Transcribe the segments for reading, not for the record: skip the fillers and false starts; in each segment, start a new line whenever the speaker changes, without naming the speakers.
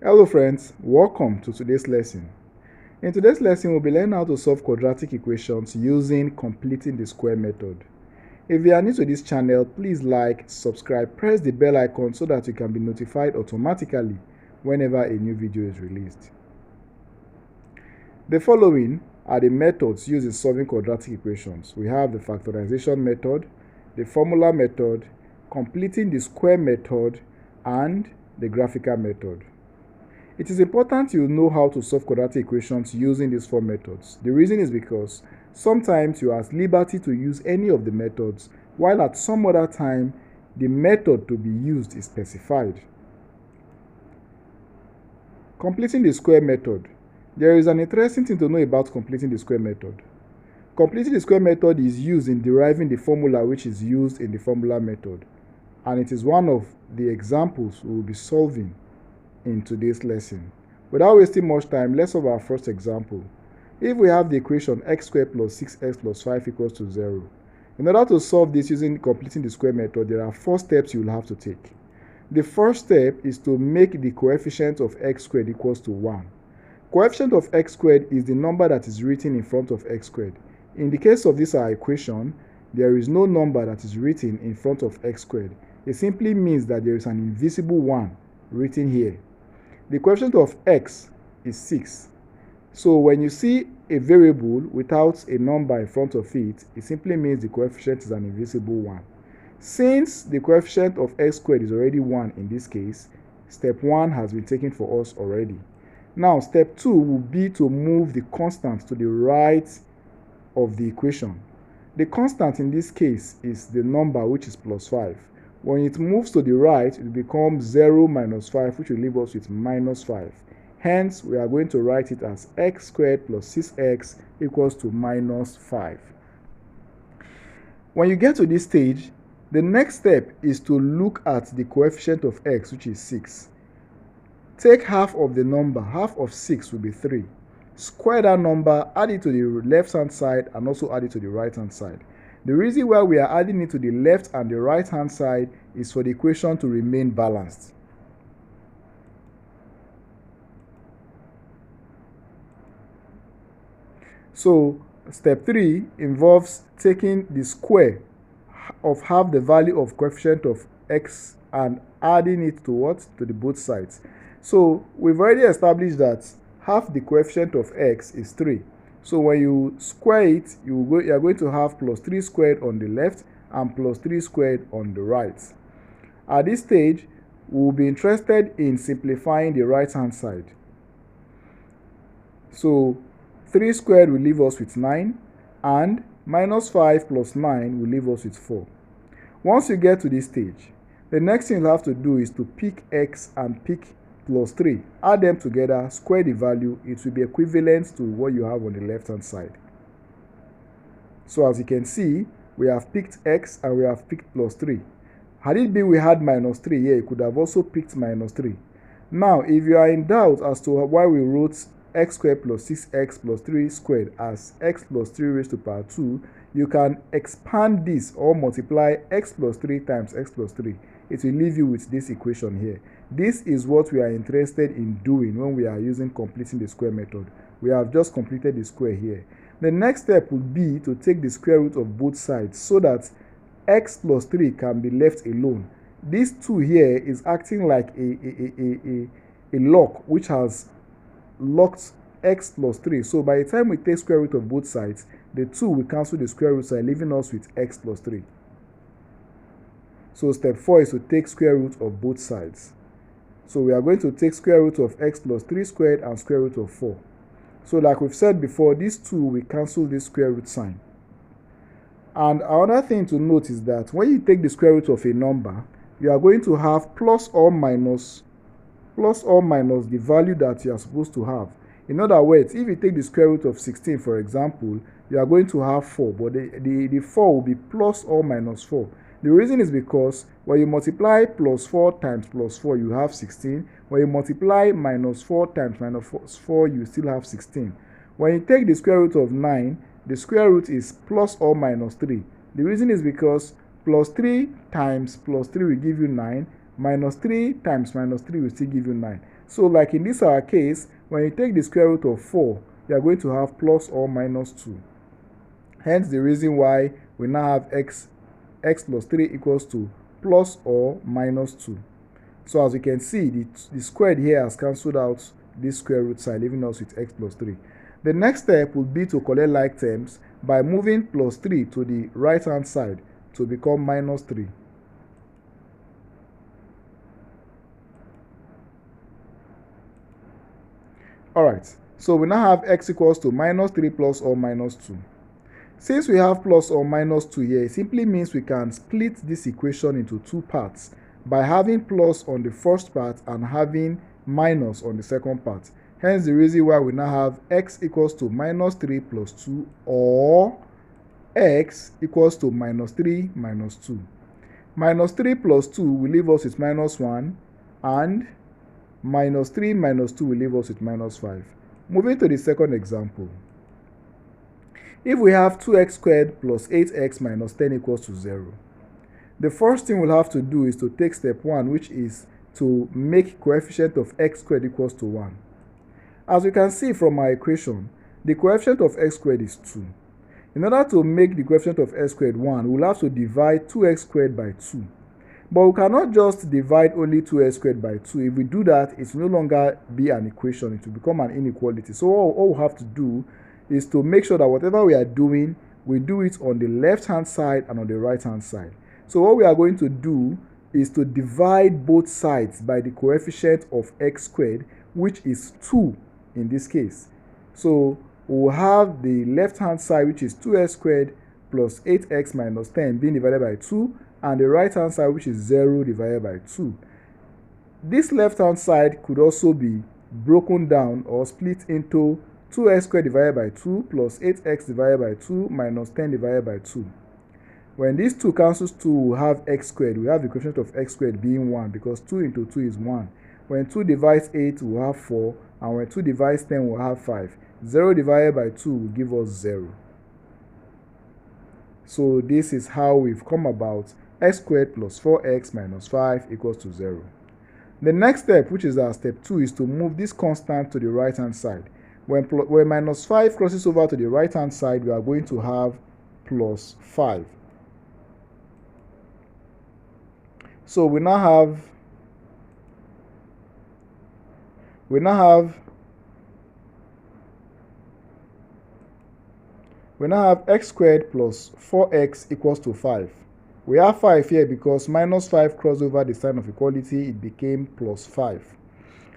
Hello friends, welcome to today's lesson. In today's lesson, we'll be learning how to solve quadratic equations using completing the square method. If you are new to this channel, please like, subscribe, press the bell icon so that you can be notified automatically whenever a new video is released. The following are the methods used in solving quadratic equations. We have the factorization method, the formula method, completing the square method, and the graphical method. It is important you know how to solve quadratic equations using these four methods. The reason is because sometimes you are at liberty to use any of the methods, while at some other time, the method to be used is specified. Completing the square method. There is an interesting thing to know about completing the square method. Completing the square method is used in deriving the formula which is used in the formula method, and it is one of the examples we will be solving in today's lesson. Without wasting much time, let's solve our first example. If we have the equation x squared plus 6x plus 5 equals to 0, in order to solve this using completing the square method, there are 4 steps you will have to take. The first step is to make the coefficient of x squared equals to 1. Coefficient of x squared is the number that is written in front of x squared. In the case of this our equation, there is no number that is written in front of x squared. It simply means that there is an invisible 1 written here. The coefficient of x is 6. So when you see a variable without a number in front of it, it simply means the coefficient is an invisible 1. Since the coefficient of x squared is already 1 in this case, step 1 has been taken for us already. Now step 2 will be to move the constant to the right of the equation. The constant in this case is the number which is plus 5. When it moves to the right, it becomes 0 minus 5, which will leave us with minus 5. Hence, we are going to write it as x squared plus 6x equals to minus 5. When you get to this stage, the next step is to look at the coefficient of x, which is 6. Take half of the number. Half of 6 will be 3. Square that number, add it to the left-hand side, and also add it to the right-hand side. The reason why we are adding it to the left and the right-hand side is for the equation to remain balanced. So, step 3 involves taking the square of half the value of coefficient of x and adding it to what? To the both sides. So, we've already established that half the coefficient of x is 3. So when you square it, you are going to have plus 3 squared on the left and plus 3 squared on the right. At this stage, we will be interested in simplifying the right-hand side. So 3 squared will leave us with 9, and minus 5 plus 9 will leave us with 4. Once you get to this stage, the next thing you have to do is to pick x and pick plus 3. Add them together, square the value, it will be equivalent to what you have on the left-hand side. So as you can see, we have picked x and we have picked plus 3. Had it been we had minus 3 here, you could have also picked minus 3. Now, if you are in doubt as to why we wrote x squared plus 6x plus 3 squared as x plus 3 raised to power 2, you can expand this or multiply x plus 3 times x plus 3. It will leave you with this equation here. This is what we are interested in doing when we are using completing the square method. We have just completed the square here. The next step would be to take the square root of both sides so that x plus 3 can be left alone. This 2 here is acting like a lock which has locked x plus 3. So by the time we take square root of both sides, the 2 will cancel the square root side, leaving us with x plus 3. So step 4 is to take square root of both sides. So we are going to take square root of x plus 3 squared and square root of 4. So like we've said before, these 2 will cancel this square root sign. And another thing to note is that when you take the square root of a number, you are going to have plus or minus the value that you are supposed to have. In other words, if you take the square root of 16, for example, you are going to have 4, but the 4 will be plus or minus 4. The reason is because when you multiply plus 4 times plus 4, you have 16. When you multiply minus 4 times minus 4, you still have 16. When you take the square root of 9, the square root is plus or minus 3. The reason is because plus 3 times plus 3 will give you 9, minus 3 times minus 3 will still give you 9. So like in this our case, when you take the square root of 4, you are going to have plus or minus 2. Hence the reason why we now have x plus 3 equals to plus or minus 2. So as you can see, the squared here has cancelled out this square root side, leaving us with x plus 3. The next step would be to collect like terms by moving plus 3 to the right hand side to become minus 3. Alright, so we now have x equals to minus 3 plus or minus 2. Since we have plus or minus 2 here, it simply means we can split this equation into two parts by having plus on the first part and having minus on the second part. Hence the reason why we now have x equals to minus 3 plus 2 or x equals to minus 3 minus 2. Minus 3 plus 2 will leave us with minus 1 and minus 3 minus 2 will leave us with minus 5. Moving to the second example. If we have 2x squared plus 8x minus 10 equals to 0, the first thing we'll have to do is to take step 1, which is to make coefficient of x squared equals to 1. As you can see from our equation, the coefficient of x squared is 2. In order to make the coefficient of x squared 1, we'll have to divide 2x squared by 2. But we cannot just divide only 2x squared by 2. If we do that, it will no longer be an equation. It will become an inequality. So all we have to do is to make sure that whatever we are doing, we do it on the left-hand side and on the right-hand side. So what we are going to do is to divide both sides by the coefficient of x squared, which is 2 in this case. So we'll have the left-hand side, which is 2x squared plus 8x minus 10 being divided by 2, and the right-hand side, which is 0 divided by 2. This left-hand side could also be broken down or split into 2x squared divided by 2 plus 8x divided by 2 minus 10 divided by 2. When these 2 cancels 2, we'll have x squared. We have the coefficient of x squared being 1 because 2 into 2 is 1. When 2 divides 8, we'll have 4. And when 2 divides 10, we'll have 5. 0 divided by 2 will give us 0. So this is how we've come about x squared plus 4x minus 5 equals to 0. The next step, which is our step 2, is to move this constant to the right-hand side. When minus 5 crosses over to the right-hand side, we are going to have plus 5. So we now have x squared plus 4x equals to 5. We have 5 here because minus 5 crossed over the sign of equality, it became plus 5.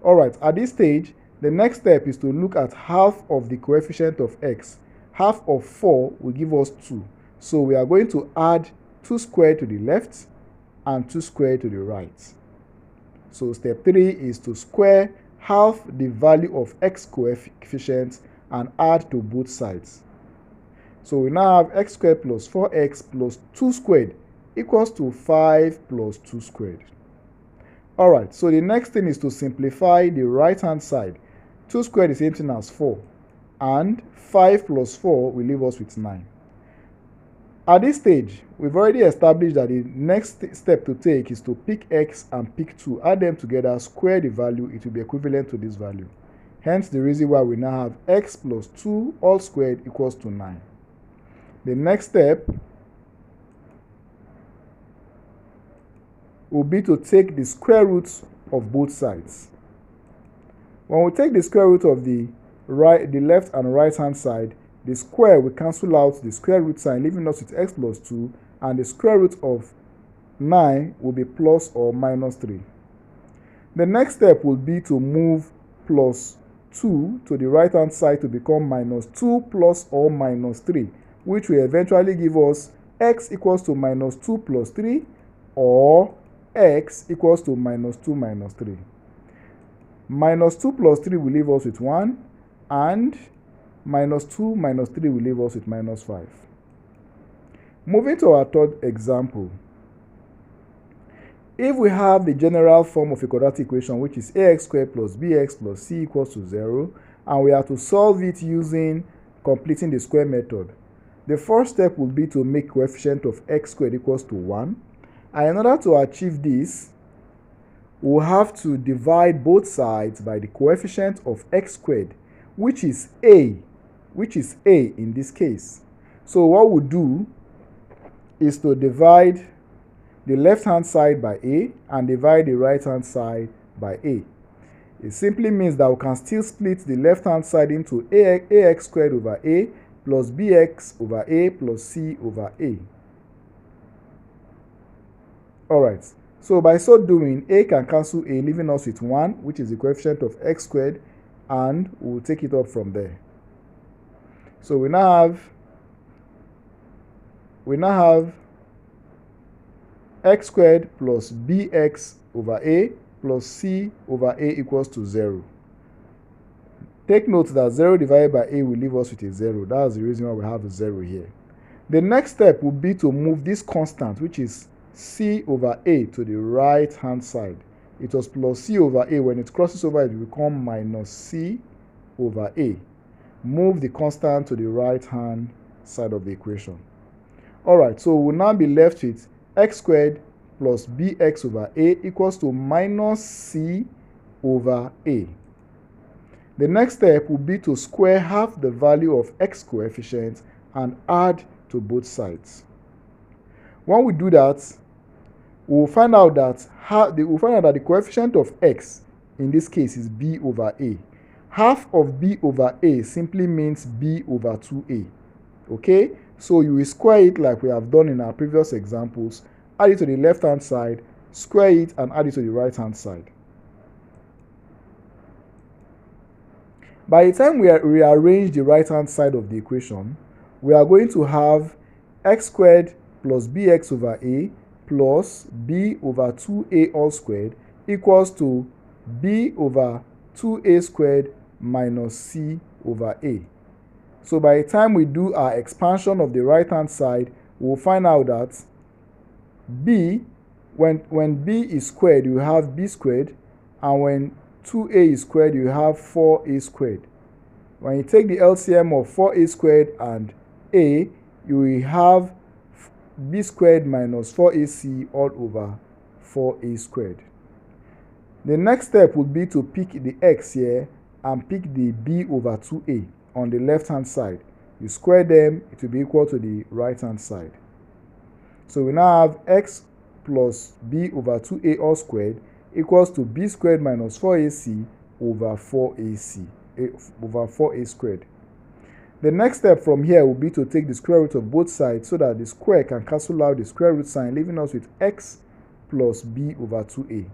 Alright, at this stage, the next step is to look at half of the coefficient of x. Half of 4 will give us 2. So we are going to add 2 squared to the left and 2 squared to the right. So step 3 is to square half the value of x coefficient and add to both sides. So we now have x squared plus 4x plus 2 squared equals to 5 plus 2 squared. Alright, so the next thing is to simplify the right-hand side. 2 squared is the same thing as 4, and 5 plus 4 will leave us with 9. At this stage, we've already established that the next step to take is to pick x and pick 2, add them together, square the value, it will be equivalent to this value. Hence the reason why we now have x plus 2 all squared equals to 9. The next step will be to take the square roots of both sides. When we take the square root of the left and right hand side, the square will cancel out the square root sign, leaving us with x plus 2, and the square root of 9 will be plus or minus 3. The next step will be to move plus 2 to the right hand side to become minus 2 plus or minus 3, which will eventually give us x equals to minus 2 plus 3 or x equals to minus 2 minus 3. Minus 2 plus 3 will leave us with 1, and minus 2 minus 3 will leave us with minus 5. Moving to our third example. If we have the general form of a quadratic equation, which is ax squared plus bx plus c equals to 0, and we have to solve it using completing the square method, the first step will be to make coefficient of x squared equals to 1. And in order to achieve this, we'll have to divide both sides by the coefficient of x squared, which is a in this case. So what we'll do is to divide the left-hand side by a and divide the right-hand side by a. It simply means that we can still split the left-hand side into ax squared over a plus bx over a plus c over a. Alright, so by so doing, a can cancel a, leaving us with 1, which is the coefficient of x squared, and we'll take it up from there. So we now have x squared plus bx over a plus c over a equals to 0. Take note that 0 divided by a will leave us with a 0. That's the reason why we have a 0 here. The next step will be to move this constant, which is c over a, to the right hand side. It was plus c over a. When it crosses over, it will become minus c over a. Move the constant to the right hand side of the equation. Alright, so we'll now be left with x squared plus bx over a equals to minus c over a. The next step will be to square half the value of x coefficient and add to both sides. When we do that, we'll find out that the coefficient of x in this case is b over a. Half of b over a simply means b over 2a. Okay? So you will square it like we have done in our previous examples. Add it to the left-hand side, square it, and add it to the right-hand side. By the time we rearrange the right-hand side of the equation, we are going to have x squared plus bx over a plus b over 2a all squared equals to b over 2a squared minus c over a. So by the time we do our expansion of the right-hand side, we'll find out that b, when b is squared, you have b squared, and when 2a is squared, you have 4a squared. When you take the LCM of 4a squared and a, you will have b squared minus 4ac all over 4a squared. The next step would be to pick the x here and pick the b over 2a on the left-hand side. You square them, it will be equal to the right-hand side. So we now have x plus b over 2a all squared equals to b squared minus 4ac over 4a squared. The next step from here will be to take the square root of both sides so that the square can cancel out the square root sign, leaving us with x plus b over 2a.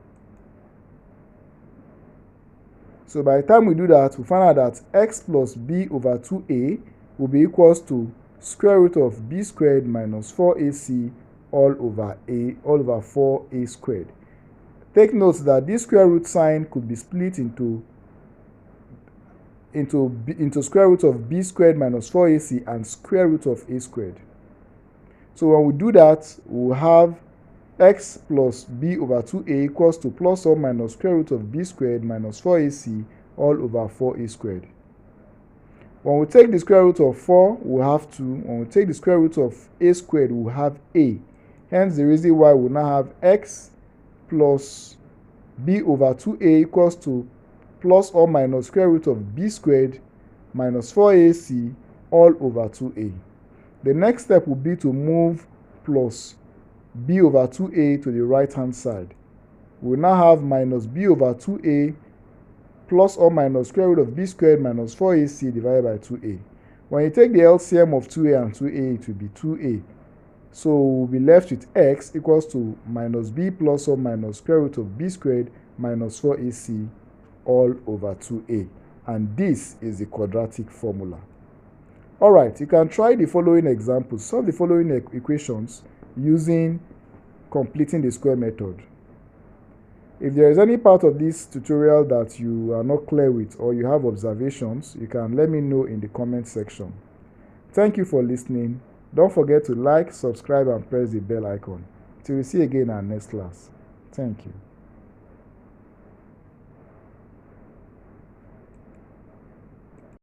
So by the time we do that, we find out that x plus b over 2a will be equals to square root of b squared minus 4ac all over 4a squared. Take note that this square root sign could be split into square root of b squared minus 4ac and square root of a squared. So when we do that, we'll have x plus b over 2a equals to plus or minus square root of b squared minus 4ac all over 4a squared. When we take the square root of 4, we'll have 2. When we take the square root of a squared, we'll have a. Hence the reason why we now have x plus b over 2a equals to plus or minus square root of b squared minus 4ac all over 2a. The next step will be to move plus b over 2a to the right-hand side. We now have minus b over 2a plus or minus square root of b squared minus 4ac divided by 2a. When you take the LCM of 2a and 2a, it will be 2a. So we'll be left with x equals to minus b plus or minus square root of b squared minus 4ac all over 2a. And this is the quadratic formula. Alright, you can try the following examples. Solve the following equations using completing the square method. If there is any part of this tutorial that you are not clear with or you have observations, you can let me know in the comment section. Thank you for listening. Don't forget to like, subscribe, and press the bell icon. Till we see you again in our next class. Thank you.